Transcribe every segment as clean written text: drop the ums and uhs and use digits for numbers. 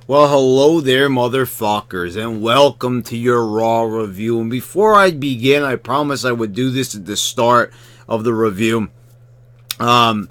Well, hello there, motherfuckers, and welcome to your Raw review. And before I begin, I promised I would do this at the start of the review. I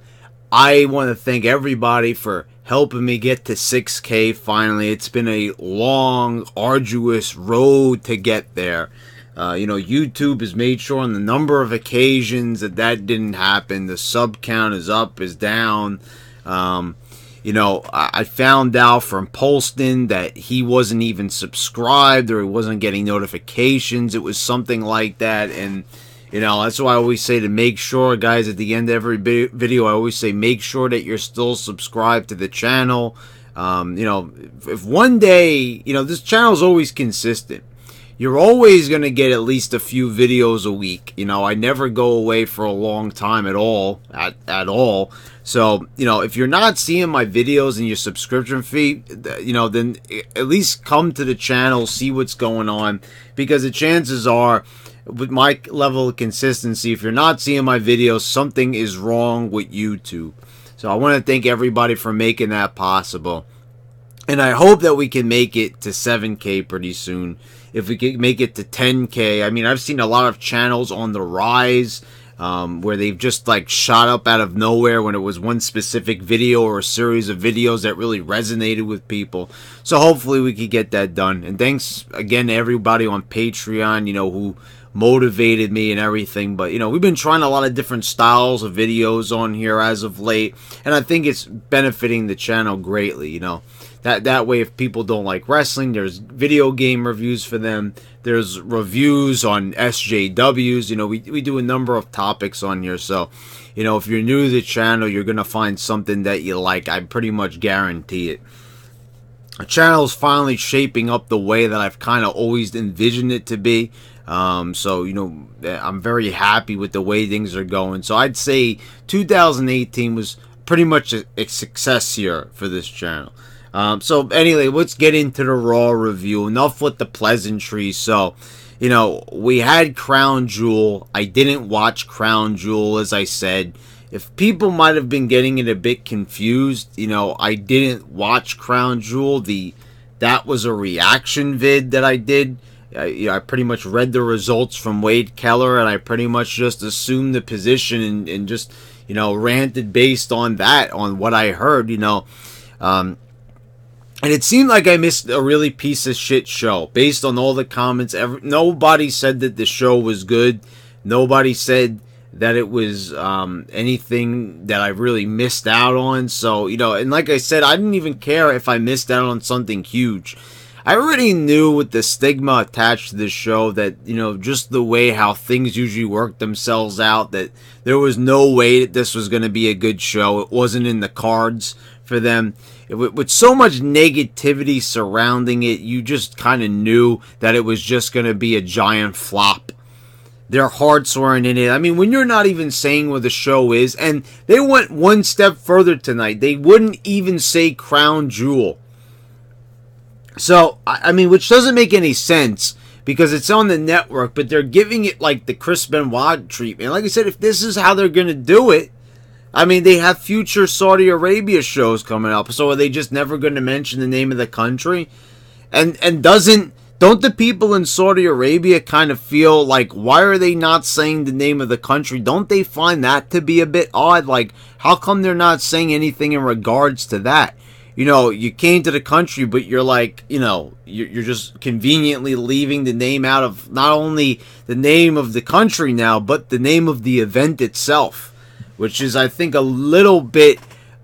want to thank everybody for helping me get to 6K finally. It's been a long, arduous road to get there. YouTube has made sure on the number of occasions that didn't happen. The sub count is up, is down. I found out from Polston that he wasn't even subscribed or he wasn't getting notifications. It was something like that. And, that's why I always say to make sure, guys, at the end of every video, I always say make sure that you're still subscribed to the channel. If one day, this channel is always consistent. You're always going to get at least a few videos a week. I never go away for a long time at all. So, if you're not seeing my videos and your subscription fee, then at least come to the channel, see what's going on. Because the chances are, with my level of consistency, if you're not seeing my videos, something is wrong with YouTube. So I want to thank everybody for making that possible. And I hope that we can make it to 7K pretty soon. If we can make it to 10K. I mean, I've seen a lot of channels on the rise where they've just like shot up out of nowhere when it was one specific video or a series of videos that really resonated with people. So hopefully we can get that done. And thanks again to everybody on Patreon, who motivated me and everything. But we've been trying a lot of different styles of videos on here as of late, and I think it's benefiting the channel greatly. That way, if people don't like wrestling, there's video game reviews for them. There's reviews on SJWs. We do a number of topics on here. So, if you're new to the channel, you're going to find something that you like. I pretty much guarantee it. The channel is finally shaping up the way that I've kind of always envisioned it to be. I'm very happy with the way things are going. So I'd say 2018 was pretty much a success year for this channel. So anyway, let's get into the Raw review. Enough with the pleasantries. So, we had Crown Jewel. I didn't watch Crown Jewel, as I said. If people might have been getting it a bit confused, I didn't watch Crown Jewel. That was a reaction vid that I did. I pretty much read the results from Wade Keller, and I pretty much just assumed the position and just, ranted based on that, on what I heard, And it seemed like I missed a really piece of shit show. Based on all the comments, nobody said that the show was good. Nobody said that it was anything that I really missed out on. So, and like I said, I didn't even care if I missed out on something huge. I already knew with the stigma attached to this show that, just the way how things usually work themselves out, that there was no way that this was going to be a good show. It wasn't in the cards for them. With so much negativity surrounding it, you just kind of knew that it was just going to be a giant flop. Their hearts weren't in it. I mean, when you're not even saying what the show is, and they went one step further tonight. They wouldn't even say Crown Jewel. So, I mean, which doesn't make any sense because it's on the network, but they're giving it like the Chris Benoit treatment. Like I said, if this is how they're going to do it, I mean, they have future Saudi Arabia shows coming up, so are they just never going to mention the name of the country? And don't the people in Saudi Arabia kind of feel like, why are they not saying the name of the country? Don't they find that to be a bit odd? Like, how come they're not saying anything in regards to that? You came to the country, but you're like, you're just conveniently leaving the name out of not only the name of the country now, but the name of the event itself, which is, I think, a little bit,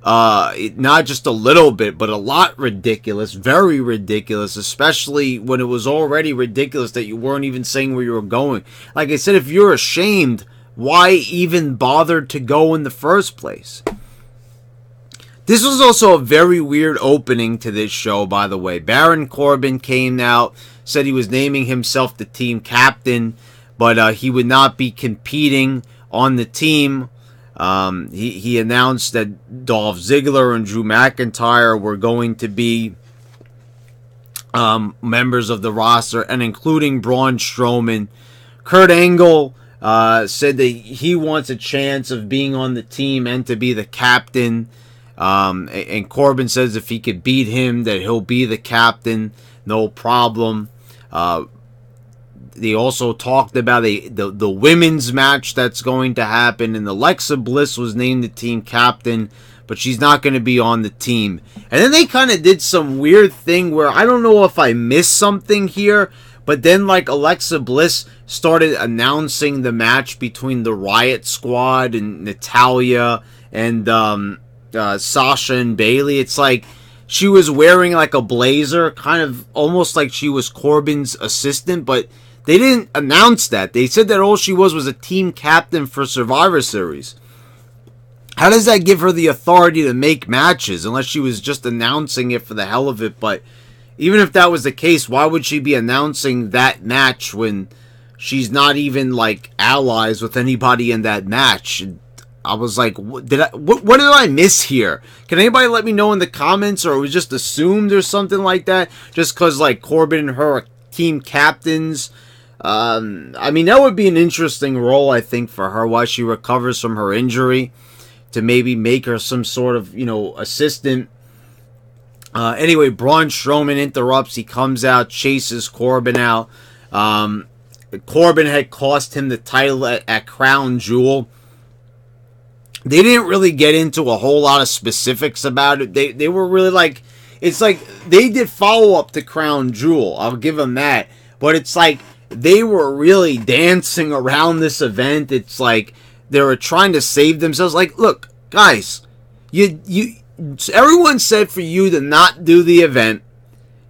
not just a little bit, but a lot ridiculous, very ridiculous, especially when it was already ridiculous that you weren't even saying where you were going. Like I said, if you're ashamed, why even bother to go in the first place? This was also a very weird opening to this show, by the way. Baron Corbin came out, said he was naming himself the team captain, but he would not be competing on the team. He announced that Dolph Ziggler and Drew McIntyre were going to be members of the roster, and including Braun Strowman. Kurt Angle said that he wants a chance of being on the team and to be the captain. And Corbin says if he could beat him, that he'll be the captain, no problem. They also talked about the women's match that's going to happen, and Alexa Bliss was named the team captain, but she's not going to be on the team. And then they kind of did some weird thing where I don't know if I missed something here, but then like Alexa Bliss started announcing the match between the Riot Squad and Natalya and Sasha and Bayley. It's like she was wearing like a blazer, kind of almost like she was Corbin's assistant, but they didn't announce that. They said that all she was a team captain for Survivor Series. How does that give her the authority to make matches, unless she was just announcing it for the hell of it? But even if that was the case, why would she be announcing that match when she's not even like allies with anybody in that match? I was like, what did I miss here? Can anybody let me know in the comments, or it was just assumed or something like that? Just because like Corbin and her are team captains. I mean, that would be an interesting role, I think, for her while she recovers from her injury, to maybe make her some sort of, you know, assistant. Anyway, Braun Strowman interrupts. He comes out, chases Corbin out. Corbin had cost him the title at Crown Jewel. They didn't really get into a whole lot of specifics about it. They were really like, it's like they did follow up to Crown Jewel. I'll give them that. But it's like they were really dancing around this event. It's like they were trying to save themselves. Like, look, guys, everyone said for you to not do the event.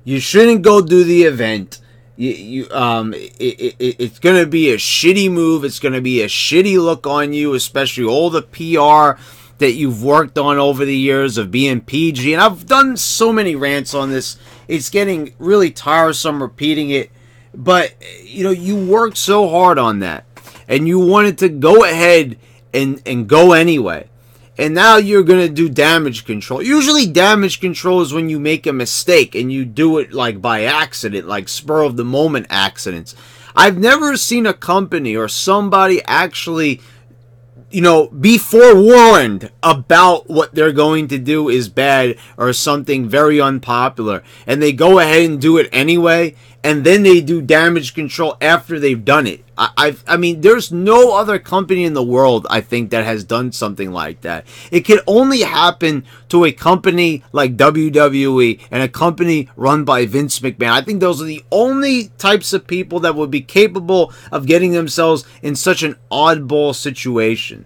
You shouldn't go do the event. It's gonna be a shitty move. It's gonna be a shitty look on you, especially all the PR that you've worked on over the years of being PG. And I've done so many rants on this. It's getting really tiresome repeating it. But, you know, you worked so hard on that. And you wanted to go ahead and go anyway. And now you're going to do damage control. Usually damage control is when you make a mistake and you do it like by accident, like spur of the moment accidents. I've never seen a company or somebody actually, you know, be forewarned about what they're going to do is bad or something very unpopular. And they go ahead and do it anyway. And then they do damage control after they've done it. I mean, there's no other company in the world, I think, that has done something like that. It can only happen to a company like WWE and a company run by Vince McMahon. I think those are the only types of people that would be capable of getting themselves in such an oddball situation.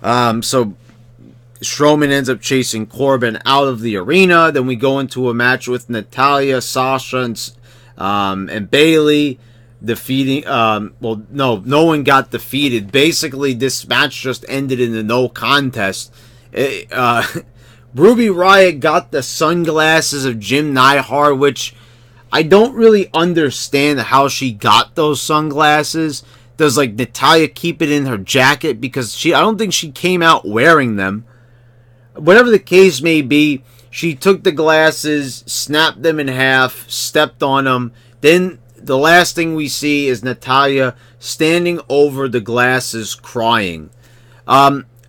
So Strowman ends up chasing Corbin out of the arena. Then we go into a match with Natalya, Sasha, and Bayley defeating. Well, no one got defeated. Basically, this match just ended in a no contest. Ruby Riott got the sunglasses of Jim Neidhart, which I don't really understand how she got those sunglasses. Does like Natalya keep it in her jacket? Because I don't think she came out wearing them. Whatever the case may be, she took the glasses, snapped them in half, stepped on them. Then the last thing we see is Natalya standing over the glasses crying.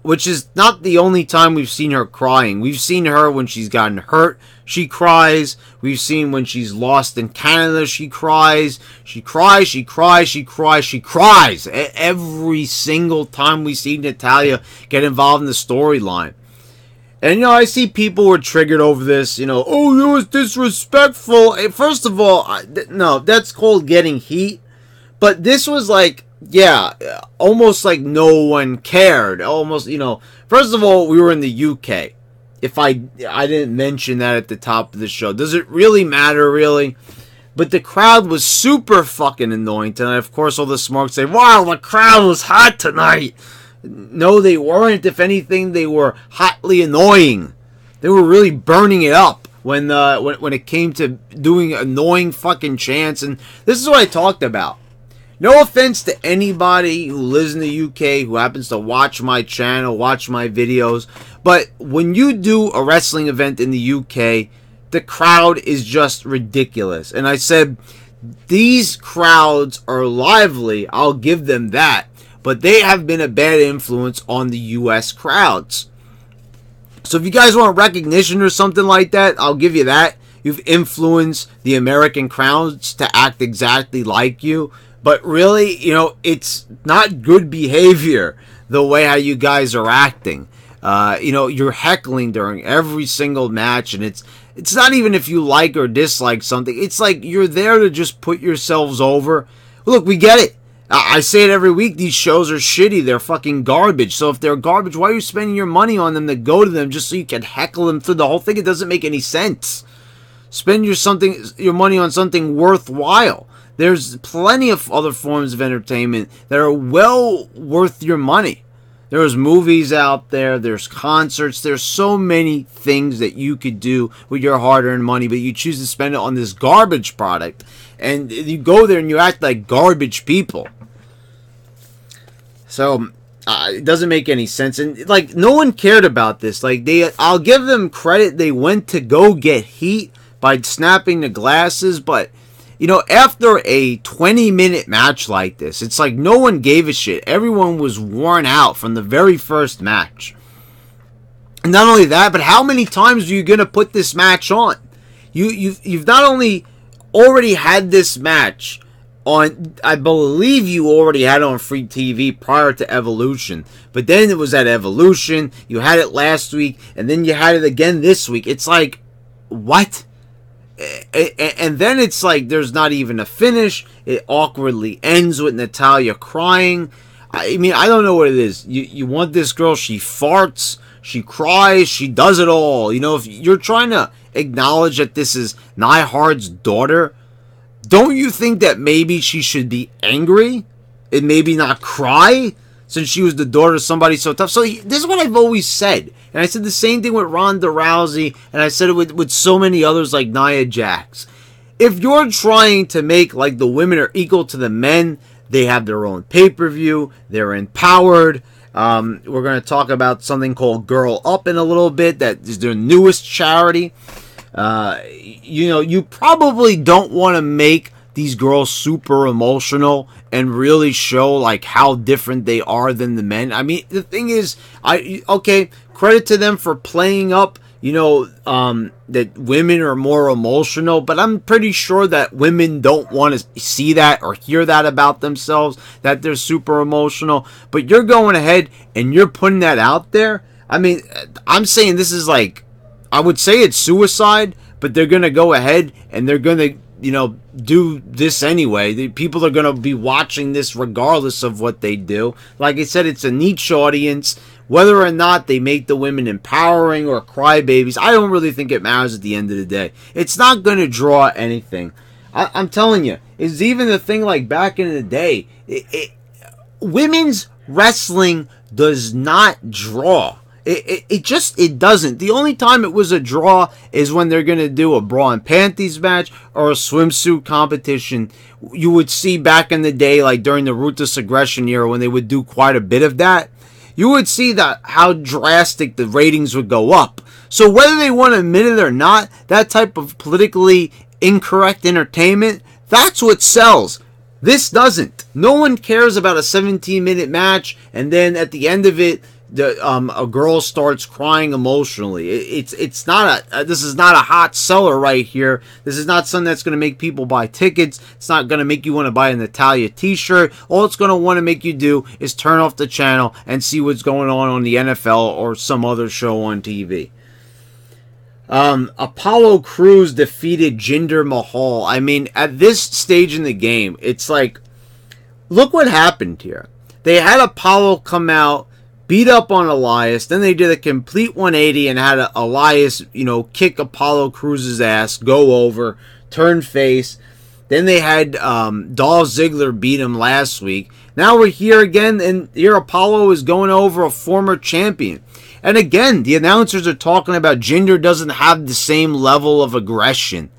Which is not the only time we've seen her crying. We've seen her when she's gotten hurt, she cries. We've seen when she's lost in Canada, she cries. She cries, she cries, she cries, she cries. Every single time we see Natalya get involved in the storyline. And, you know, I see people were triggered over this, you know, oh, it was disrespectful. First of all, no, that's called getting heat. But this was like, yeah, almost like no one cared. Almost, you know, first of all, we were in the UK. If I didn't mention that at the top of the show. Does it really matter, really? But the crowd was super fucking annoying tonight. Of course, all the smarks say, wow, the crowd was hot tonight. No, they weren't. If anything, they were hotly annoying. They were really burning it up when it came to doing annoying fucking chants. And this is what I talked about. No offense to anybody who lives in the UK, who happens to watch my channel, watch my videos, but when you do a wrestling event in the UK, the crowd is just ridiculous. And I said, these crowds are lively, I'll give them that. But they have been a bad influence on the US crowds. So if you guys want recognition or something like that, I'll give you that. You've influenced the American crowds to act exactly like you. But really, you know, it's not good behavior the way how you guys are acting. You know, you're heckling during every single match, and it's not even if you like or dislike something. It's like you're there to just put yourselves over. Look, we get it. I say it every week. These shows are shitty. They're fucking garbage. So if they're garbage, why are you spending your money on them to go to them just so you can heckle them through the whole thing? It doesn't make any sense. Spend your money on something worthwhile. There's plenty of other forms of entertainment that are well worth your money. There's movies out there. There's concerts. There's so many things that you could do with your hard-earned money, but you choose to spend it on this garbage product. And you go there and you act like garbage people. So it doesn't make any sense. And like, no one cared about this. Like, I'll give them credit. They went to go get heat by snapping the glasses, but you know, after a 20-minute match like this, it's like no one gave a shit. Everyone was worn out from the very first match. And not only that, but how many times are you going to put this match on? You've not only already had this match on, I believe you already had it on free TV prior to Evolution. But then it was at Evolution, you had it last week, and then you had it again this week. It's like, what? And then it's like there's not even a finish. It awkwardly ends with Natalya crying. I mean, I don't know what it is. You want this girl, she farts, she cries, she does it all. You know, if you're trying to acknowledge that this is Neidhart's daughter, don't you think that maybe she should be angry and maybe not cry since she was the daughter of somebody so tough? So this is what I've always said. And I said the same thing with Ronda Rousey, and I said it with so many others like Nia Jax. If you're trying to make like the women are equal to the men, they have their own pay-per-view, they're empowered. We're going to talk about something called Girl Up in a little bit. That is their newest charity. You know, you probably don't want to make these girls super emotional and really show like how different they are than the men. I mean, the thing is, okay, credit to them for playing up, you know, that women are more emotional, but I'm pretty sure that women don't want to see that or hear that about themselves, that they're super emotional. But you're going ahead and you're putting that out there. I mean, I'm saying this is like, I would say it's suicide, but they're going to go ahead and they're going to, you know, do this anyway. The people are going to be watching this regardless of what they do. Like I said, it's a niche audience. Whether or not they make the women empowering or crybabies, I don't really think it matters at the end of the day. It's not going to draw anything. I'm telling you, it's even the thing like back in the day. Women's wrestling does not draw. It doesn't. The only time it was a draw is when they're going to do a bra and panties match or a swimsuit competition. You would see back in the day, like during the Ruthless Aggression era, when they would do quite a bit of that. You would see that how drastic the ratings would go up. So whether they want to admit it or not, that type of politically incorrect entertainment, that's what sells. This doesn't. No one cares about a 17-minute match and then at the end of it, a girl starts crying emotionally. It's not this is not a hot seller right here. This is not something that's going to make people buy tickets. It's not going to make you want to buy a Natalya t-shirt. All it's going to want to make you do is turn off the channel and see what's going on the NFL or some other show on TV. Apollo Crews defeated Jinder Mahal. I mean, at this stage in the game, it's like, look what happened here. They had Apollo come out, beat up on Elias, then they did a complete 180 and had Elias, you know, kick Apollo Crews' ass, go over, turn face. Then they had Dolph Ziggler beat him last week. Now we're here again, and here Apollo is going over a former champion. And again, the announcers are talking about Jinder doesn't have the same level of aggression.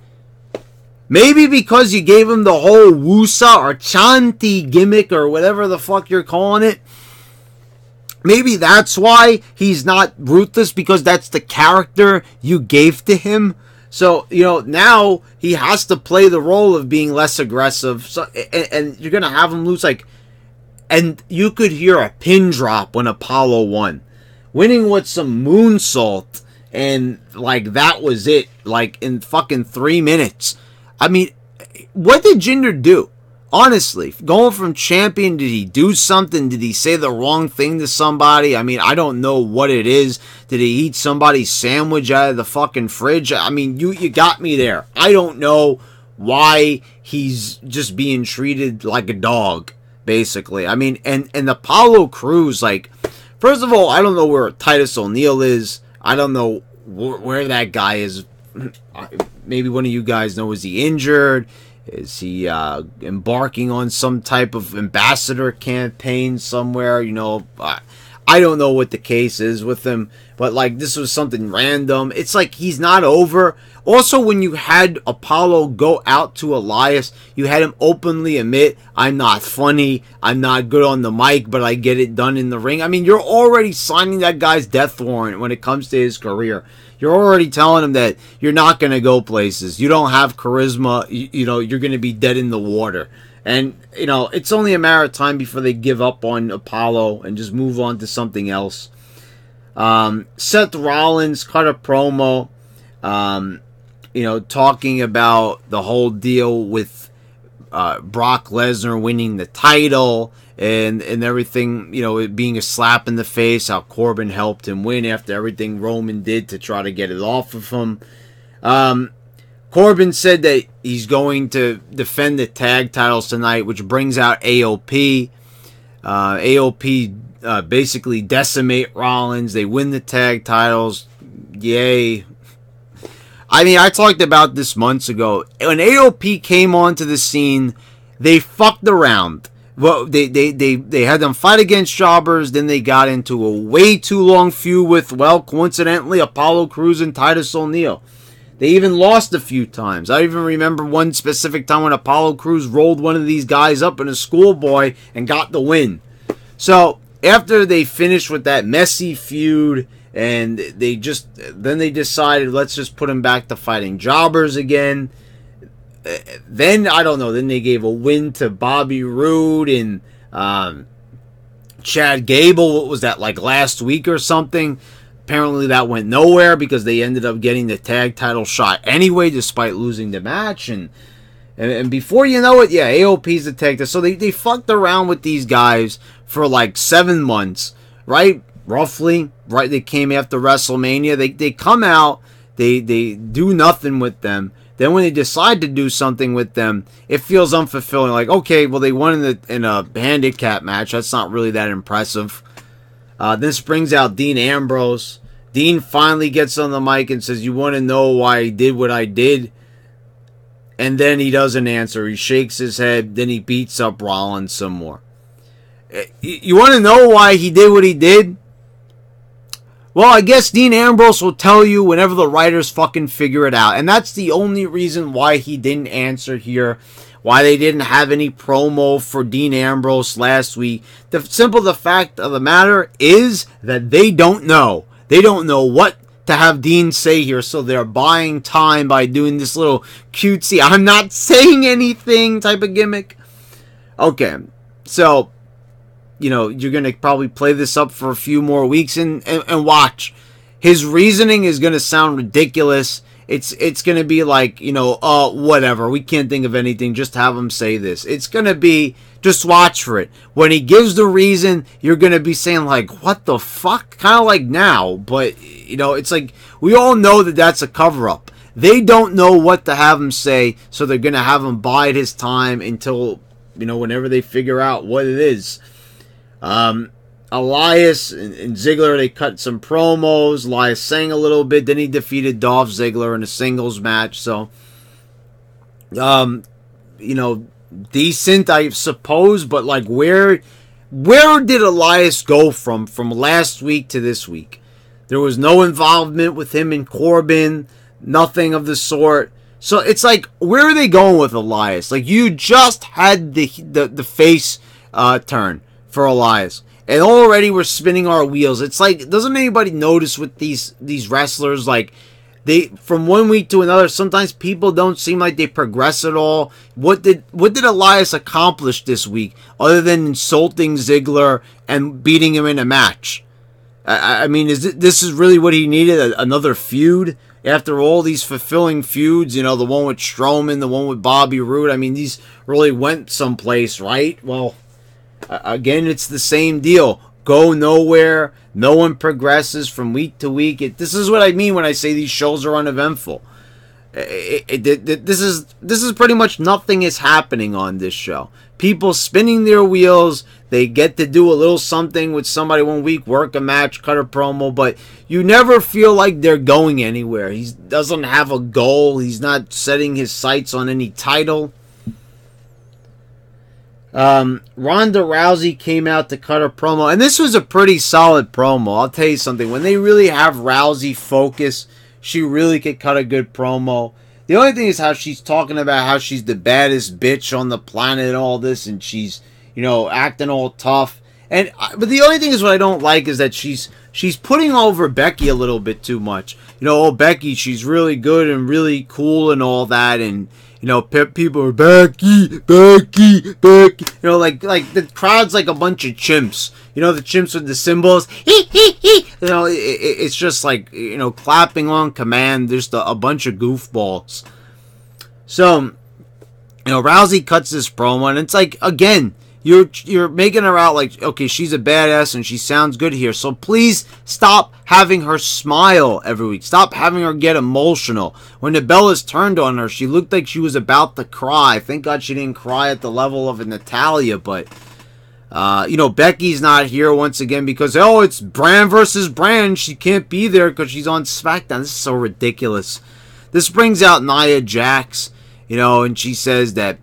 Maybe because you gave him the whole Wusa or Chanti gimmick or whatever the fuck you're calling it. Maybe that's why he's not ruthless, because that's the character you gave to him. So, you know, now he has to play the role of being less aggressive. So, and you're going to have him lose, like, and you could hear a pin drop when Apollo won. winning with some moonsault, and like that was it, like in fucking 3 minutes. I mean, what did Jinder do? Honestly, going from champion, did he do something? Did he say the wrong thing to somebody? I mean, I don't know what it is. Did he eat somebody's sandwich out of the fucking fridge? I mean, you got me there. I don't know why he's just being treated like a dog, basically. I mean, and Apollo Crews, like, first of all, I don't know where Titus O'Neil is. I don't know where that guy is. Maybe one of you guys know, is he injured? Is he embarking on some type of ambassador campaign somewhere? You know, I don't know what the case is with him, but like this was something random. It's like he's not over. Also, when you had Apollo go out to Elias, you had him openly admit, I'm not funny, I'm not good on the mic, but I get it done in the ring. I mean, you're already signing that guy's death warrant when it comes to his career. You're already telling him that you're not going to go places. You don't have charisma. You know, you're going to be dead in the water. And, you know, it's only a matter of time before they give up on Apollo and just move on to something else. Seth Rollins cut a promo, you know, talking about the whole deal with Brock Lesnar winning the title and everything, you know, it being a slap in the face, how Corbin helped him win after everything Roman did to try to get it off of him. Corbin said that he's going to defend the tag titles tonight, which brings out AOP. AOP basically decimate Rollins. They win the tag titles. Yay. I mean, I talked about this months ago. When AOP came onto the scene, they fucked around. Well, they had them fight against jobbers, then they got into a way too long feud with, well, coincidentally, Apollo Crews and Titus O'Neil. They even lost a few times. I even remember one specific time when Apollo Crews rolled one of these guys up in a schoolboy and got the win. So, after they finished with that messy feud, and then they decided, let's just put him back to fighting jobbers again. Then, I don't know, then they gave a win to Bobby Roode and Chad Gable. What was that, like last week or something? Apparently that went nowhere because they ended up getting the tag title shot anyway, despite losing the match. And before you know it, yeah, AOP's the tag title. So they fucked around with these guys for like 7 months, right? Roughly, right? They came after WrestleMania. They come out, they do nothing with them. Then when they decide to do something with them, it feels unfulfilling. Like, okay, well, they won in a handicap match. That's not really that impressive. This brings out Dean Ambrose. Dean finally gets on the mic and says, you want to know why I did what I did? And then he doesn't answer. He shakes his head. Then he beats up Rollins some more. You want to know why he did what he did? Well, I guess Dean Ambrose will tell you whenever the writers fucking figure it out. And that's the only reason why he didn't answer here. Why they didn't have any promo for Dean Ambrose last week. The fact of the matter is that they don't know. They don't know what to have Dean say here. So they're buying time by doing this little cutesy, I'm not saying anything type of gimmick. Okay, so you know, you're going to probably play this up for a few more weeks and watch. His reasoning is going to sound ridiculous. It's going to be like, you know, whatever. We can't think of anything. Just have him say this. It's going to be, just watch for it. When he gives the reason, you're going to be saying like, what the fuck? Kind of like now. But, you know, it's like, we all know that that's a cover-up. They don't know what to have him say, so they're going to have him bide his time until, you know, whenever they figure out what it is. Elias and Ziggler, they cut some promos. Elias sang a little bit. Then he defeated Dolph Ziggler in a singles match. So, you know, decent, I suppose. But, like, where did Elias go from last week to this week? There was no involvement with him and Corbin. Nothing of the sort. So, it's like, where are they going with Elias? Like, you just had the face turn for Elias, and already we're spinning our wheels. It's like, doesn't anybody notice with these wrestlers, like, they, from one week to another, sometimes people don't seem like they progress at all. What did Elias accomplish this week other than insulting Ziggler and beating him in a match? I mean, this is really what he needed? Another feud? After all these fulfilling feuds, you know, the one with Strowman, the one with Bobby Roode, I mean, these really went someplace, right? Well, again, it's the same deal. Go nowhere. No one progresses from week to week. This is what I mean when I say these shows are uneventful. This is pretty much nothing is happening on this show. People spinning their wheels. They get to do a little something with somebody one week, work a match, cut a promo, but you never feel like they're going anywhere. He doesn't have a goal. He's not setting his sights on any title. Ronda Rousey came out to cut a promo, and this was a pretty solid promo. I'll tell you something. When they really have Rousey focus, she really could cut a good promo. The only thing is how she's talking about how she's the baddest bitch on the planet and all this, and she's, you know, acting all tough. But the only thing is what I don't like is that she's putting over Becky a little bit too much. You know, oh, Becky, she's really good and really cool and all that, and you know, people are Becky. You know, like the crowd's like a bunch of chimps. You know, the chimps with the cymbals. You know, it's just like, you know, clapping on command. There's a bunch of goofballs. So, you know, Rousey cuts this promo, and it's like, again, you're making her out like, okay, she's a badass and she sounds good here. So please stop having her smile every week. Stop having her get emotional. When the Bellas turned on her, she looked like she was about to cry. Thank God she didn't cry at the level of a Natalya, but you know, Becky's not here once again because, oh, it's brand versus brand. She can't be there because she's on SmackDown. This is so ridiculous. This brings out Nia Jax, you know, and she says that,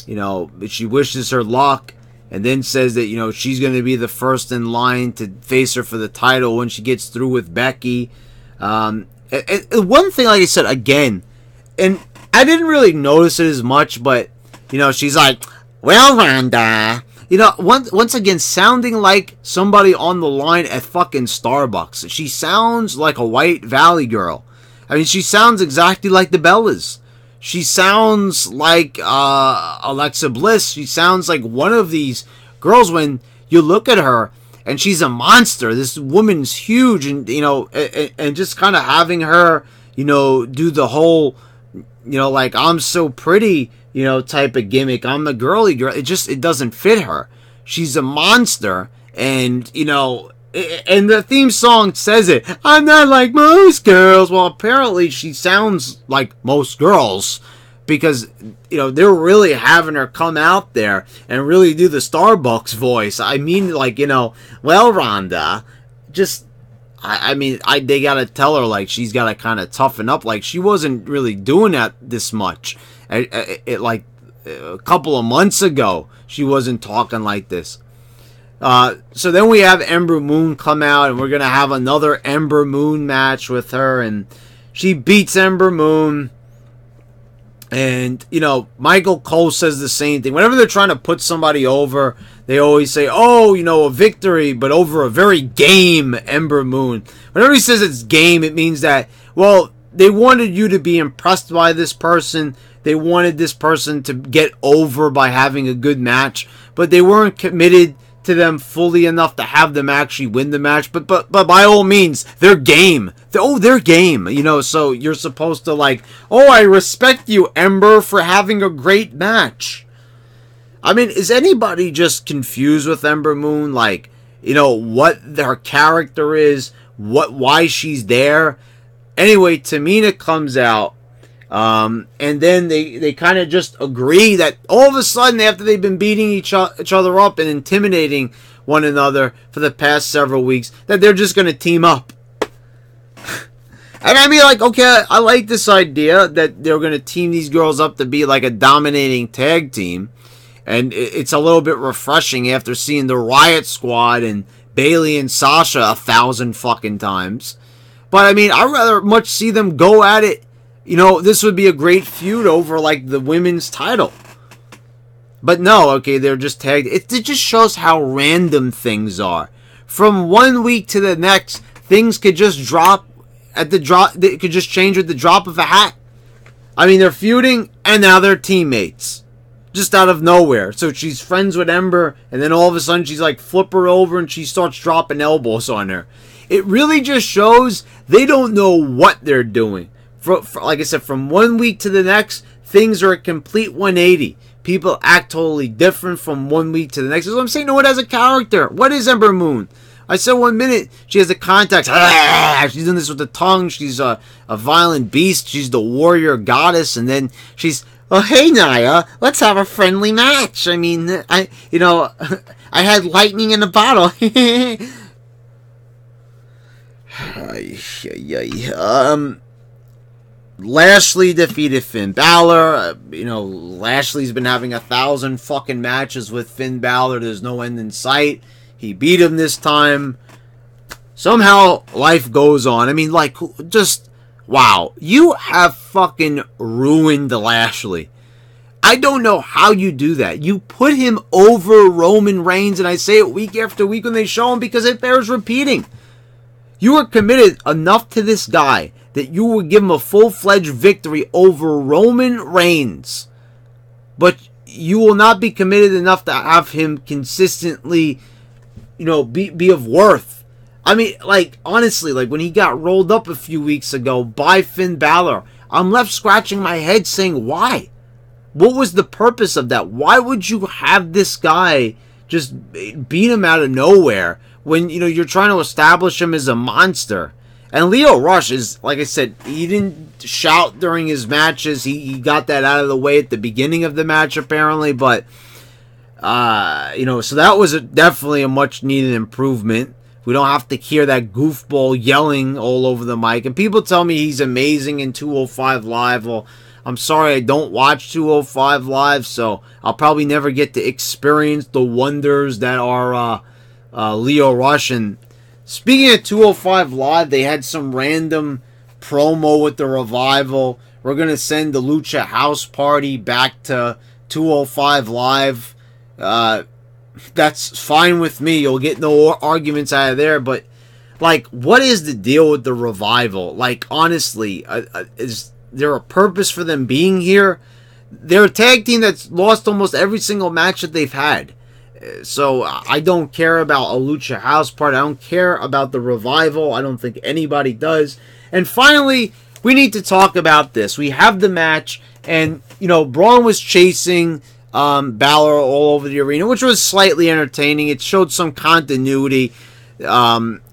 you know, she wishes her luck, and then says that, you know, she's going to be the first in line to face her for the title when she gets through with Becky. And one thing, like I said, again, and I didn't really notice it as much, but, you know, she's like, well, Ronda, you know, once again, sounding like somebody on the line at fucking Starbucks. She sounds like a White Valley girl. I mean, she sounds exactly like the Bellas. She sounds like Alexa Bliss. She sounds like one of these girls when you look at her, and she's a monster. This woman's huge, and, you know, and just kind of having her, you know, do the whole, you know, like, I'm so pretty, you know, type of gimmick. I'm the girly girl. It doesn't fit her. She's a monster, and, you know, and the theme song says it. I'm not like most girls. Well, apparently she sounds like most girls because, you know, they're really having her come out there and really do the Starbucks voice. I mean, like, you know, well, Ronda, just, I mean, they got to tell her, like, she's got to kind of toughen up. Like, she wasn't really doing that this much. Like, a couple of months ago, she wasn't talking like this. So then we have Ember Moon come out, and we're going to have another Ember Moon match with her, and she beats Ember Moon. And, you know, Michael Cole says the same thing. Whenever they're trying to put somebody over, they always say, oh, you know, a victory, but over a very game Ember Moon. Whenever he says it's game, it means that, well, they wanted you to be impressed by this person. They wanted this person to get over by having a good match, but they weren't committed to them fully enough to have them actually win the match. But by all means, they're game. They're game. You know, so you're supposed to, like, oh, I respect you, Ember, for having a great match. I mean, is anybody just confused with Ember Moon? Like, you know, what her character is, why she's there. Anyway, Tamina comes out. And then they kind of just agree that all of a sudden, after they've been beating each other up and intimidating one another for the past several weeks, that they're just going to team up. And I mean, like, okay, I like this idea that they're going to team these girls up to be like a dominating tag team. And it's a little bit refreshing after seeing the Riot Squad and Bayley and Sasha 1,000 fucking times. But I mean, I'd rather much see them go at it. You know, this would be a great feud over, like, the women's title. But no, okay, they're just tagged. It just shows how random things are. From one week to the next, things could just drop at the drop. It could just change with the drop of a hat. I mean, they're feuding, and now they're teammates. Just out of nowhere. So she's friends with Ember, and then all of a sudden she's like, flip her over, and she starts dropping elbows on her. it really just shows they don't know what they're doing. Like I said, from one week to the next, things are a complete 180. People act totally different from one week to the next. That's what I'm saying. No one has a character. What is Ember Moon? I said 1 minute she has the contacts. She's doing this with the tongue. She's a violent beast. She's the warrior goddess. And then she's, oh, hey, Nia, let's have a friendly match. I mean, I had lightning in a bottle. Lashley defeated Finn Balor. Lashley's been having 1,000 fucking matches with Finn Balor. There's no end in sight. He beat him this time. Somehow, life goes on. I mean, like, just, wow. You have fucking ruined Lashley. I don't know how you do that. You put him over Roman Reigns, and I say it week after week when they show him because it bears repeating. You are committed enough to this guy that you will give him a full-fledged victory over Roman Reigns. But you will not be committed enough to have him consistently, be of worth. I mean, like, honestly, like, when he got rolled up a few weeks ago by Finn Balor, I'm left scratching my head saying, why? What was the purpose of that? Why would you have this guy just beat him out of nowhere when, you're trying to establish him as a monster? And Lio Rush is, like I said, he didn't shout during his matches. He got that out of the way at the beginning of the match, apparently. But, so that was definitely a much-needed improvement. We don't have to hear that goofball yelling all over the mic. And people tell me he's amazing in 205 Live. Well, I'm sorry, I don't watch 205 Live, so I'll probably never get to experience the wonders that are Lio Rush. And speaking of 205 Live, they had some random promo with the Revival. We're going to send the Lucha House Party back to 205 Live. That's fine with me. You'll get no arguments out of there. But, like, what is the deal with the Revival? Like, honestly, is there a purpose for them being here? They're a tag team that's lost almost every single match that they've had. So I don't care about a Lucha House Party. I don't care about the Revival. I don't think anybody does. And finally, we need to talk about this. We have the match, and, Braun was chasing Balor all over the arena, which was slightly entertaining. It showed some continuity. They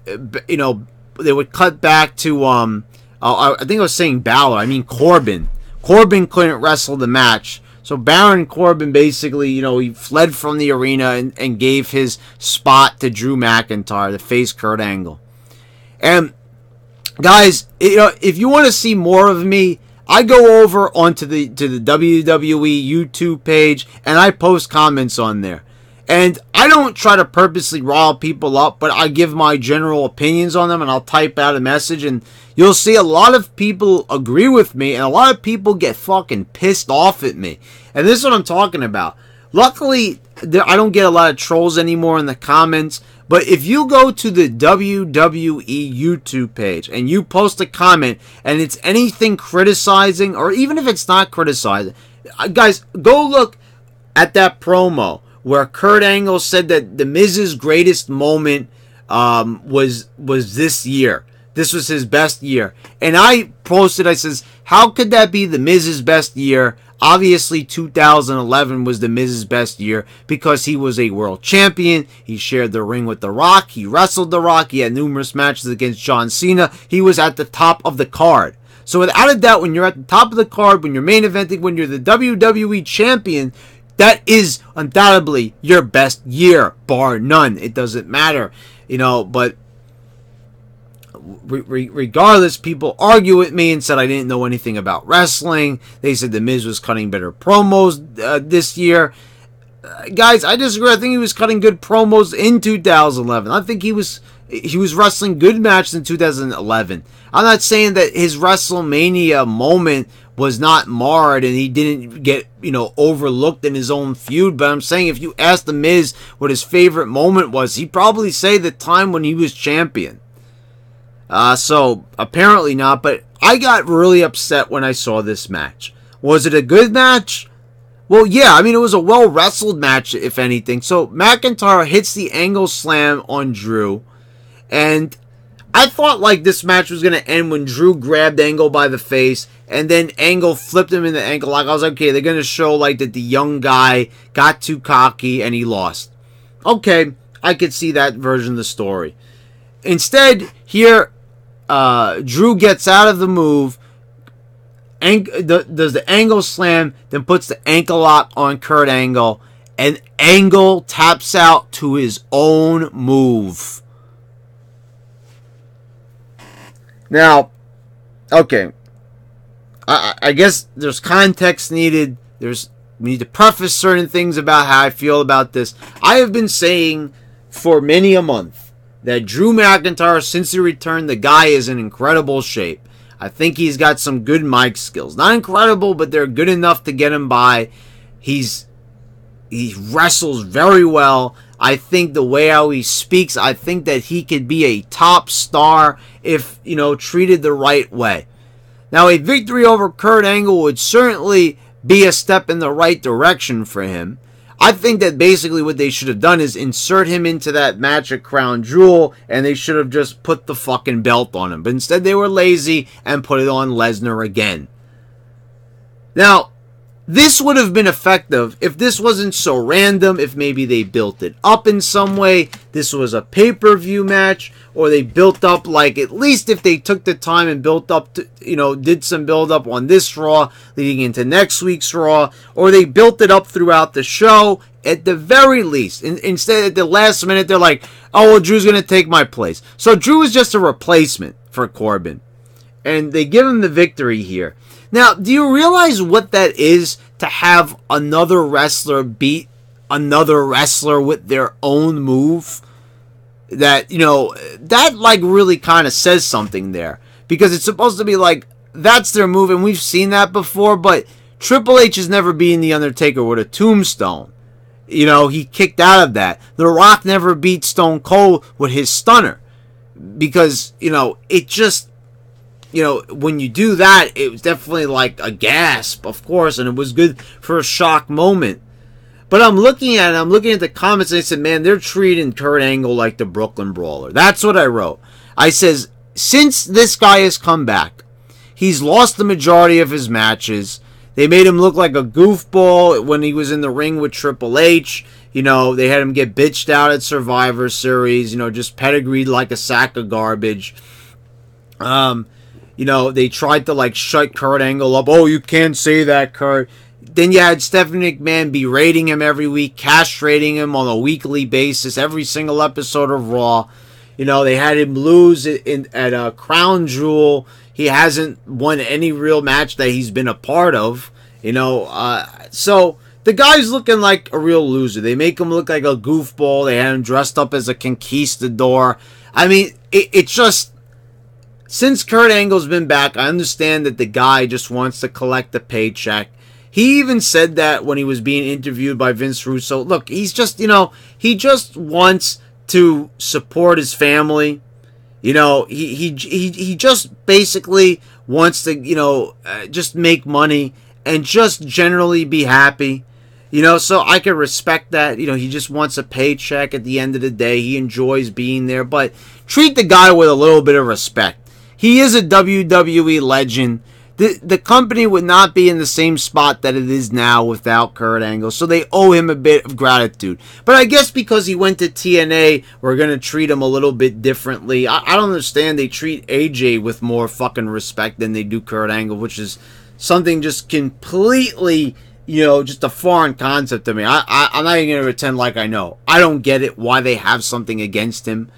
would cut back to, I think I was saying Balor. I mean Corbin. Corbin couldn't wrestle the match. So Baron Corbin basically, he fled from the arena and gave his spot to Drew McIntyre to face Kurt Angle. And guys, if you want to see more of me, I go over onto the WWE YouTube page and I post comments on there. And I don't try to purposely rile people up, but I give my general opinions on them and I'll type out a message, and you'll see a lot of people agree with me and a lot of people get fucking pissed off at me. And this is what I'm talking about. Luckily, I don't get a lot of trolls anymore in the comments, but if you go to the WWE YouTube page and you post a comment and it's anything criticizing, or even if it's not criticizing, guys, go look at that promo where Kurt Angle said that The Miz's greatest moment was this year. This was his best year. And I posted, I says, how could that be The Miz's best year? Obviously, 2011 was The Miz's best year because he was a world champion. He shared the ring with The Rock. He wrestled The Rock. He had numerous matches against John Cena. He was at the top of the card. So without a doubt, when you're at the top of the card, when you're main eventing, when you're the WWE champion, that is undoubtedly your best year, bar none. It doesn't matter, but regardless, people argue with me and said I didn't know anything about wrestling. They said The Miz was cutting better promos this year. Guys, I disagree. I think he was cutting good promos in 2011. I think he was wrestling good matches in 2011. I'm not saying that his WrestleMania moment was not marred and he didn't get, overlooked in his own feud. But I'm saying if you ask The Miz what his favorite moment was, he'd probably say the time when he was champion. So apparently not, but I got really upset when I saw this match. Was it a good match? Well, yeah, it was a well-wrestled match, if anything. So McIntyre hits the angle slam on Drew, and I thought like this match was going to end when Drew grabbed Angle by the face and then Angle flipped him in the ankle lock. I was like, okay, they're going to show like that the young guy got too cocky and he lost. Okay, I could see that version of the story. Instead, here, Drew gets out of the move, does the Angle slam, then puts the ankle lock on Kurt Angle, and Angle taps out to his own move. Now, okay, I guess there's context needed. We need to preface certain things about how I feel about this. I have been saying for many a month that Drew McIntyre, since he returned, the guy is in incredible shape. I think he's got some good mic skills. Not incredible, but they're good enough to get him by. He wrestles very well. I think the way how he speaks, I think that he could be a top star if, treated the right way. Now, a victory over Kurt Angle would certainly be a step in the right direction for him. I think that basically what they should have done is insert him into that match at Crown Jewel, and they should have just put the fucking belt on him. But instead they were lazy and put it on Lesnar again. Now, this would have been effective if this wasn't so random, if maybe they built it up in some way, this was a pay-per-view match, or they built up, like, at least if they took the time and built up, to, did some build-up on this Raw, leading into next week's Raw, or they built it up throughout the show, at the very least. Instead, at the last minute, they're like, oh, well, Drew's going to take my place. So Drew is just a replacement for Corbin. And they give him the victory here. Now, do you realize what that is to have another wrestler beat another wrestler with their own move? That, that like really kind of says something there. Because it's supposed to be like, that's their move, and we've seen that before, but Triple H has never beaten The Undertaker with a tombstone. He kicked out of that. The Rock never beat Stone Cold with his stunner. Because, it just... when you do that, it was definitely like a gasp, of course, and it was good for a shock moment. But I'm looking at the comments, and I said, man, they're treating Kurt Angle like the Brooklyn Brawler. That's what I wrote. I says, since this guy has come back, he's lost the majority of his matches. They made him look like a goofball when he was in the ring with Triple H. They had him get bitched out at Survivor Series, just pedigreed like a sack of garbage. They tried to, like, shut Kurt Angle up. Oh, you can't say that, Kurt. Then you had Stephanie McMahon berating him every week, castrating him on a weekly basis, every single episode of Raw. They had him lose at a Crown Jewel. He hasn't won any real match that he's been a part of. So the guy's looking like a real loser. They make him look like a goofball. They had him dressed up as a conquistador. I mean, it's just... Since Kurt Angle's been back, I understand that the guy just wants to collect a paycheck. He even said that when he was being interviewed by Vince Russo. Look, he's just, he just wants to support his family. He just basically wants to, just make money and just generally be happy. So I can respect that. He just wants a paycheck at the end of the day. He enjoys being there, but treat the guy with a little bit of respect. He is a WWE legend. The company would not be in the same spot that it is now without Kurt Angle, so they owe him a bit of gratitude. But I guess because he went to TNA, we're going to treat him a little bit differently. I don't understand. They treat AJ with more fucking respect than they do Kurt Angle, which is something just completely, just a foreign concept to me. I'm not even going to pretend like I know. I don't get it, why they have something against him.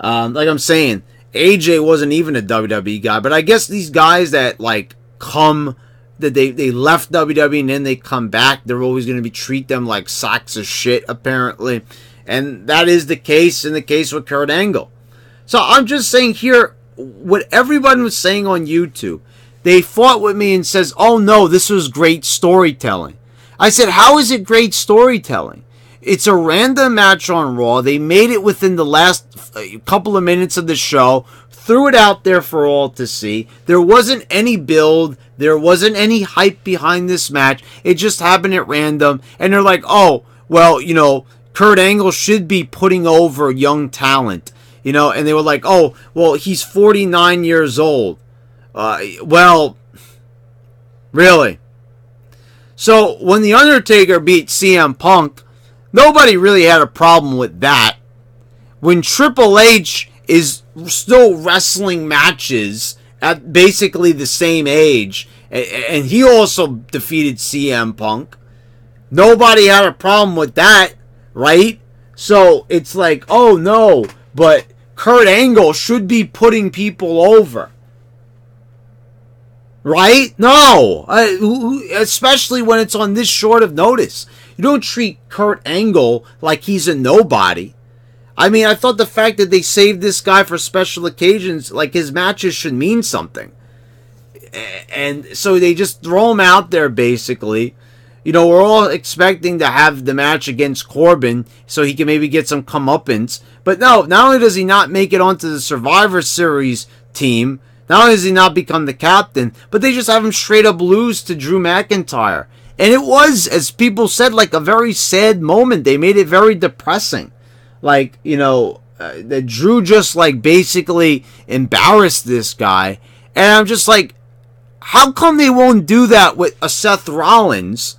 Like I'm saying, AJ wasn't even a WWE guy, but I guess these guys that that they left WWE and then they come back, they're always going to treat them like sacks of shit, apparently. And that is the case in the case with Kurt Angle. So I'm just saying here, what everyone was saying on YouTube, they fought with me and says, oh no, this was great storytelling. I said, how is it great storytelling? It's a random match on Raw. They made it within the last couple of minutes of the show, threw it out there for all to see. There wasn't any build. There wasn't any hype behind this match. It just happened at random. And they're like, oh, well, Kurt Angle should be putting over young talent. You know, and they were like, oh, well, he's 49 years old. Well, really? So, when The Undertaker beat CM Punk, nobody really had a problem with that. When Triple H is still wrestling matches at basically the same age, and he also defeated CM Punk, nobody had a problem with that, right? So, it's like, oh no, but Kurt Angle should be putting people over. Right? No. Especially when it's on this short of notice. You don't treat Kurt Angle like he's a nobody. I mean, I thought the fact that they saved this guy for special occasions, like his matches should mean something. And so they just throw him out there, basically. You know, we're all expecting to have the match against Corbin so he can maybe get some comeuppance. But no, not only does he not make it onto the Survivor Series team, not only does he not become the captain, but they just have him straight up lose to Drew McIntyre. And it was, as people said, like a very sad moment. They made it very depressing. Like, you know, that Drew just like basically embarrassed this guy. And I'm just like, how come they won't do that with a Seth Rollins,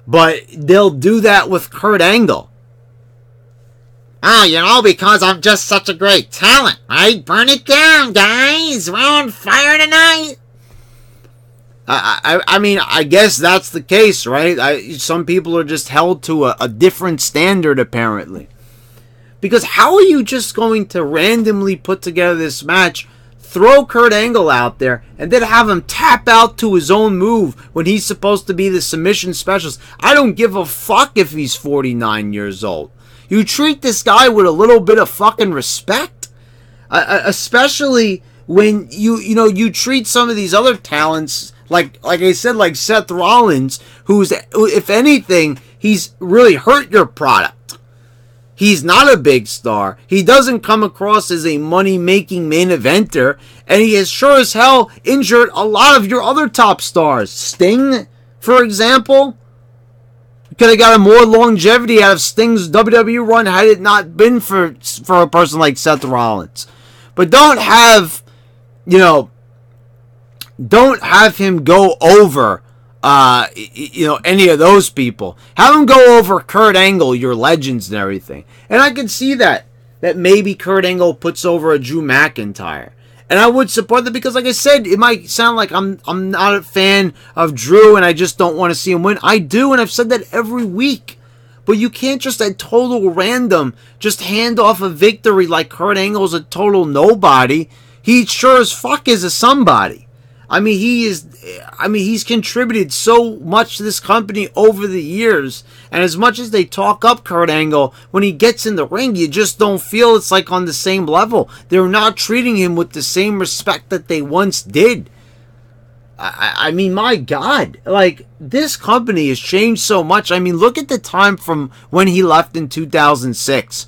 but they'll do that with Kurt Angle? Oh, you know, because I'm just such a great talent, right? Burn it down, guys. We're on fire tonight. I mean, I guess that's the case, right? Some people are just held to a different standard, apparently. Because how are you just going to randomly put together this match, throw Kurt Angle out there, and then have him tap out to his own move when he's supposed to be the submission specialist? I don't give a fuck if he's 49 years old. You treat this guy with a little bit of fucking respect. Especially when you treat some of these other talents, like I said, like Seth Rollins, who's, if anything, he's really hurt your product. He's not a big star. He doesn't come across as a money-making main eventer, and he has sure as hell injured a lot of your other top stars. Sting, for example. Could have got more longevity out of Sting's WWE run had it not been for a person like Seth Rollins. But don't have him go over, any of those people. Have him go over Kurt Angle, your legends and everything. And I can see that maybe Kurt Angle puts over a Drew McIntyre. And I would support that because, like I said, it might sound like I'm not a fan of Drew and I just don't want to see him win. I do, and I've said that every week. But you can't just at total random just hand off a victory like Kurt Angle's a total nobody. He sure as fuck is a somebody. He's contributed so much to this company over the years. And as much as they talk up Kurt Angle, when he gets in the ring, you just don't feel it's like on the same level. They're not treating him with the same respect that they once did. I mean, my God. Like, this company has changed so much. I mean, look at the time from when he left in 2006.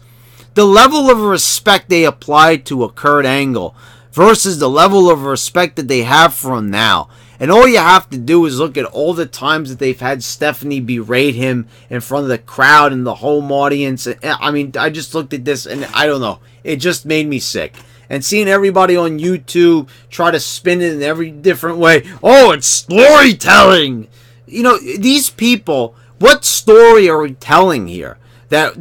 The level of respect they applied to a Kurt Angle versus the level of respect that they have for him now. And all you have to do is look at all the times that they've had Stephanie berate him in front of the crowd and the home audience. I mean, I just looked at this and I don't know. It just made me sick. And seeing everybody on YouTube try to spin it in every different way. Oh, it's storytelling. You know, these people, what story are we telling here? That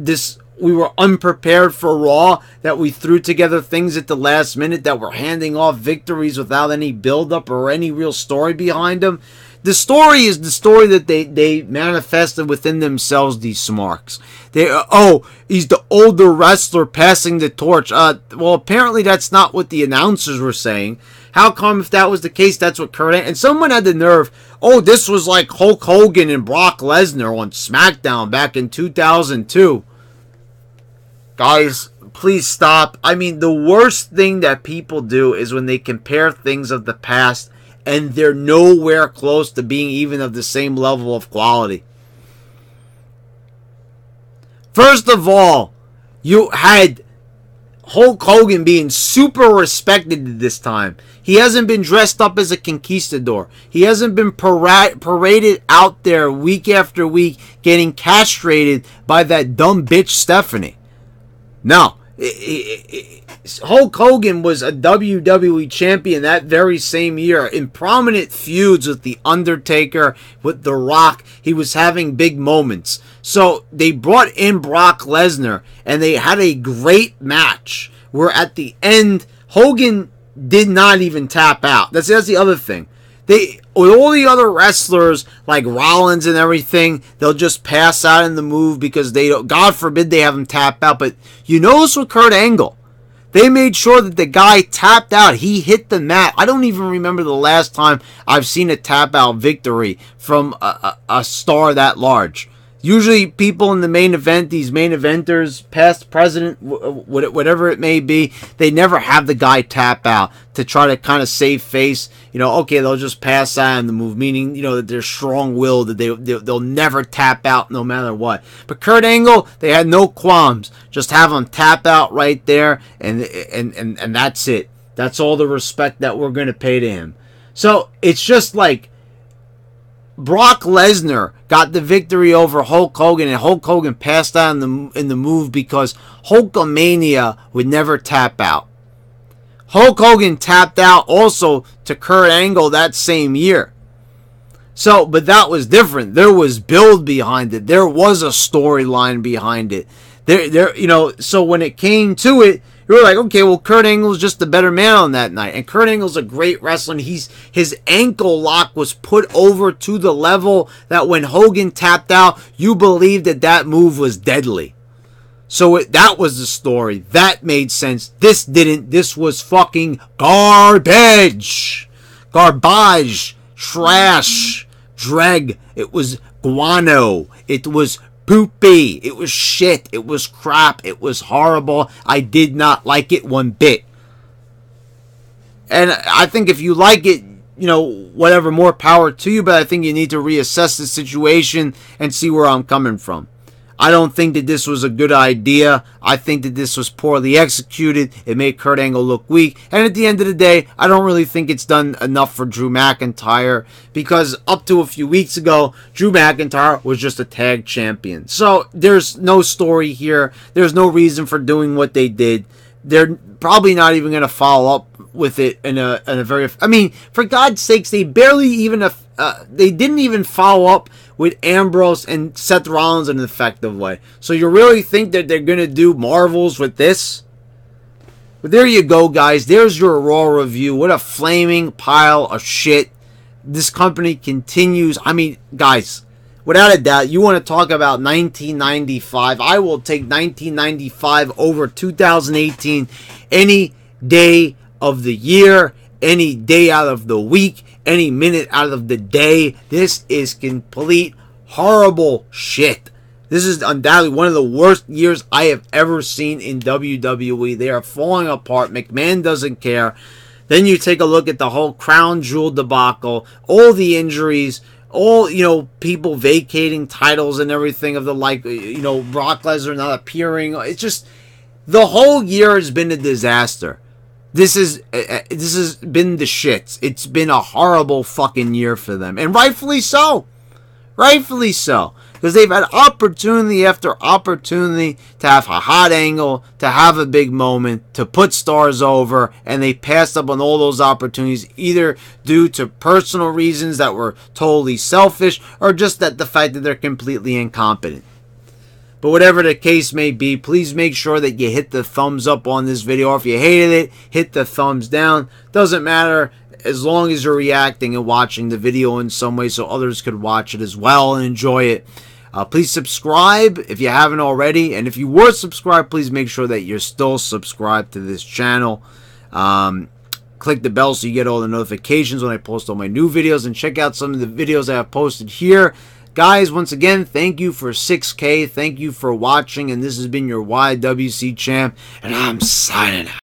we were unprepared for Raw, that we threw together things at the last minute, that we're handing off victories without any build-up or any real story behind them. The story is the story that they manifested within themselves, these smarks. He's the older wrestler passing the torch. Well, apparently that's not what the announcers were saying. How come if that was the case, that's what Kurt Angle... And someone had the nerve, this was like Hulk Hogan and Brock Lesnar on SmackDown back in 2002. Guys, please stop. I mean, the worst thing that people do is when they compare things of the past and they're nowhere close to being even of the same level of quality. First of all, you had Hulk Hogan being super respected at this time. He hasn't been dressed up as a conquistador. He hasn't been paraded out there week after week getting castrated by that dumb bitch Stephanie. No, Hulk Hogan was a WWE champion that very same year in prominent feuds with The Undertaker, with The Rock. He was having big moments. So they brought in Brock Lesnar and they had a great match where at the end, Hogan did not even tap out. That's the other thing. With all the other wrestlers like Rollins and everything, they'll just pass out in the move because they don't, God forbid they have them tap out. But you notice with Kurt Angle, they made sure that the guy tapped out. He hit the mat. I don't even remember the last time I've seen a tap out victory from a star that large. Usually people in the main event, these main eventers, past, present, whatever it may be, they never have the guy tap out to try to kind of save face. You know, okay, they'll just pass out in the move, meaning, you know, that they're strong-willed, that they'll never tap out no matter what. But Kurt Angle, they had no qualms. Just have him tap out right there, and that's it. That's all the respect that we're going to pay to him. So it's just like Brock Lesnar got the victory over Hulk Hogan, and Hulk Hogan passed out in the move because Hulkamania would never tap out. Hulk Hogan tapped out also to Kurt Angle that same year. So, but that was different. There was build behind it. There was a storyline behind it. You know, so when it came to it, you were like, okay, well, Kurt Angle's just the better man on that night. And Kurt Angle's a great wrestler. And his ankle lock was put over to the level that when Hogan tapped out, you believed that move was deadly. So that was the story. That made sense. This didn't. This was fucking garbage. Garbage. Trash. Dreg. It was guano. It was poopy. It was shit. It was crap. It was horrible. I did not like it one bit. And I think if you like it, you know, whatever, more power to you, but I think you need to reassess the situation and see where I'm coming from. I don't think that this was a good idea. I think that this was poorly executed. It made Kurt Angle look weak. And at the end of the day, I don't really think it's done enough for Drew McIntyre, because up to a few weeks ago, Drew McIntyre was just a tag champion. So there's no story here. There's no reason for doing what they did. They're probably not even going to follow up with it in a very... I mean, for God's sakes, they barely even... they didn't even follow up with Ambrose and Seth Rollins in an effective way. So you really think that they're going to do marvels with this? But there you go, guys. There's your Raw review. What a flaming pile of shit. This company continues. I mean, guys, without a doubt, you want to talk about 1995. I will take 1995 over 2018 any day of the year, any day out of the week, any minute out of the day. This is complete horrible shit. This is undoubtedly one of the worst years I have ever seen in WWE. They are falling apart. McMahon doesn't care. Then you take a look at the whole Crown Jewel debacle, all the injuries, all, you know, people vacating titles and everything of the like, you know, Brock Lesnar not appearing. It's just, the whole year has been a disaster. This has been the shits. It's been a horrible fucking year for them. And rightfully so. Rightfully so. Because they've had opportunity after opportunity to have a hot angle, to have a big moment, to put stars over, and they passed up on all those opportunities, either due to personal reasons that were totally selfish, or just that the fact that they're completely incompetent. But whatever the case may be, please make sure that you hit the thumbs up on this video. Or if you hated it, hit the thumbs down. Doesn't matter, as long as you're reacting and watching the video in some way so others could watch it as well and enjoy it. Please subscribe if you haven't already. And if you were subscribed, please make sure that you're still subscribed to this channel. Click the bell so you get all the notifications when I post all my new videos. And check out some of the videos I have posted here. Guys, once again, thank you for 6K. Thank you for watching. And this has been your YWC Champ. And I'm signing out.